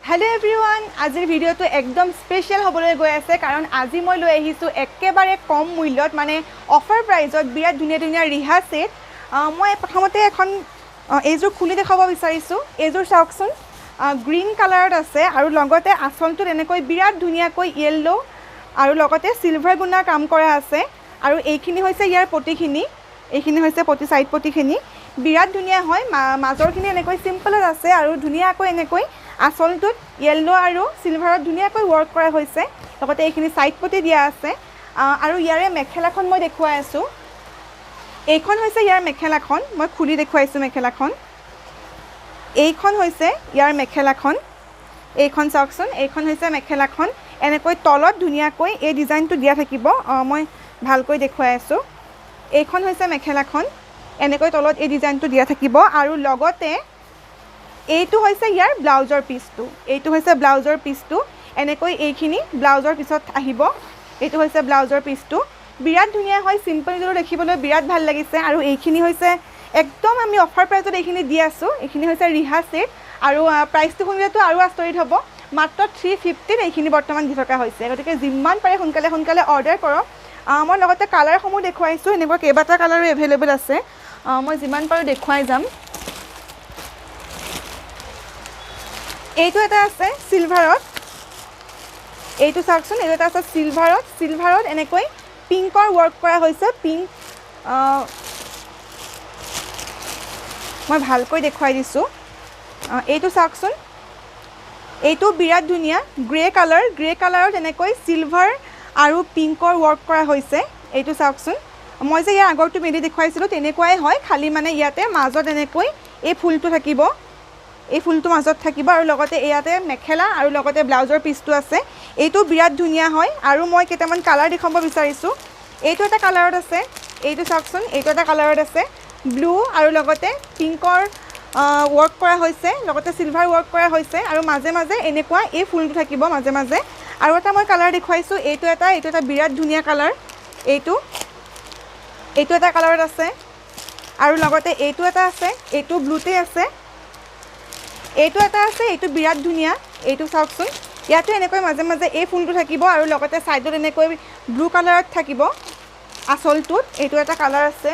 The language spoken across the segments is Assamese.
हेलो एवरीवन आजिर भिडिओ तो एकदम स्पेशल हबले गई आछे कारण আজি मैं লৈ আহিছোঁ एकेबारे कम मूल्यत माने अफार प्राइजत बिराट धुनिया धुनिया रिहा सेट मैं प्रथमते एखन एजोर खुली देखाब विचारिছোঁ एजोर चाওকচোন ग्रीन कालारत आछे आरु लगते आँचलटोत एनेকৈ बिराट धुनियाকৈ येल्लो आरु लगते सिलभार गुणार काम কৰা আছে आरु এইখিনি হৈছে ইয়াৰ পটিখিনি এইখিনি হৈছে পটি সাইড পটিখিনি बिराट धुनिया হয় মাজৰখিনি এনেকৈ সিম্পলত আছে आरु ধুনিয়াকৈ এনেকৈ आँचलटोत येल्लो और सिलभारत धुनियाকৈ वर्क करा होइसे लगते এইখিনি साइड पटी दिया आछे आरु यारे मेखेलाखन मैं देखुवाई आछो এইখন হৈছে ইয়াৰ মেখেলাখন मैं खुली देखुवाइছো मेखेलाखन এইখন হৈছে ইয়াৰ মেখেলাখন এইখন চাওকচোন এইখন হৈছে মেখেলাখন এনেকৈ তলত ধুনিয়াকৈ এই ডিজাইনটো দিয়া থাকিব মই ভালকৈ দেখুৱাই আছো এইখন হৈছে মেখেলাখন এনেকৈ তলত এই ডিজাইনটো দিয়া থাকিব আৰু লগতে এইটো হৈছে ইয়াৰ ব্লাউজৰ পিসটো এইটো হৈছে ব্লাউজৰ পিসটো এনেকৈ এইখিনি ব্লাউজৰ পিছত আহিব এইটো হৈছে ব্লাউজৰ পিসটো বিৰাট ধুনিয়া হয় সিম্পল জৰু দেখিবলৈ বিৰাট ভাল লাগিছে আৰু এইখিনি হৈছে একদম আমি অফাৰ প্ৰাইজত এইখিনি দি আছো এইখিনি হৈছে ৰিহা সেট আৰু প্ৰাইসটো শুনিলেতো আৰু আচৰিত হ'ব মাত্ৰ 350 এইখিনি বৰ্তমান দি থকা হৈছে গতিকে যিমান পাৰে সোনকালে সোনকালে অৰ্ডাৰ কৰক মই লগতে কালাৰ সমূহ দেখুৱাইছো এনেকুৱা কেইবাটা কালাৰো এভেইলেবল আছে মই যিমান পাৰো দেখুৱাই যাম এইটো এটা আছে সিলভাৰত এইটো চাওকচোন এইটো এটা আছে সিলভাৰত এনেকৈ পিংকৰ ওয়াৰ্ক কৰা হৈছে পিংক মই ভালকৈ দেখুৱাই দিছো এইটো চাওকচোন এইটো বিৰাট ধুনিয়া গ্ৰে কালাৰত এনেকৈ সিলভাৰ আৰু পিংকৰ ওয়াৰ্ক কৰা হৈছে এইটো চাওকচোন মই যে ইয়াৰ আগৰটো মেলি দেখুৱাইছিলো তেনেকুৱাই হয় খালি মানে ইয়াতে মাজত এনেকৈ এই ফুলটো থাকিব এই ফুলটো মাজত থাকিব আৰু লগতে ইয়াতে মেখেলা আৰু লগতে ব্লাউজৰ পিসটো আছে এইটো বিৰাট ধুনিয়া হয় আৰু মই কেইটামান কালাৰ দেখাব বিচাৰিছো এইটো এটা কালাৰত আছে এইটো চাওকচোন এইটো এটা কালাৰত আছে ব্লু আৰু লগতে পিংকৰ ওয়াৰ্ক কৰা হৈছে লগতে সিলভাৰ ওয়াৰ্ক কৰা হৈছে আৰু মাজে মাজে এনেকুৱা এই ফুলটো থাকিব মাজে মাজে আৰু এটা মই কালাৰ দেখুৱাইছো এইটো এটা বিৰাট ধুনিয়া কালাৰ এইটো এটা কালাৰত আছে আৰু লগতে এইটো এটা আছে এইটো ব্লুতে আছে এইটো এটা আছে এইটো বিৰাট ধুনিয়া এইটো চাওকচোন ইয়াতে এনেকৈ মাজে মাজে এই ফুলটো থাকিব আৰু লগতে সাইডত এনেকৈ ব্লু কালাৰত থাকিব আসলটোত এইটো এটা কালাৰ আছে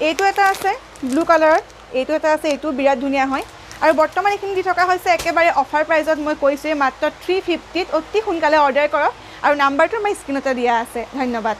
এইটো এটা আছে ব্লু কালাৰত এইটো এটা আছে এইটো বিৰাট ধুনিয়া হয় আৰু বৰ্তমান এইখিনি দি থকা হৈছে একেবাৰে অফাৰ প্ৰাইজত মই কৈছো মাত্ৰ 350 অতি সোনকালে অৰ্ডাৰ কৰক আৰু নাম্বাৰটো মই স্ক্ৰিনতে দিয়া আছে ধন্যবাদ।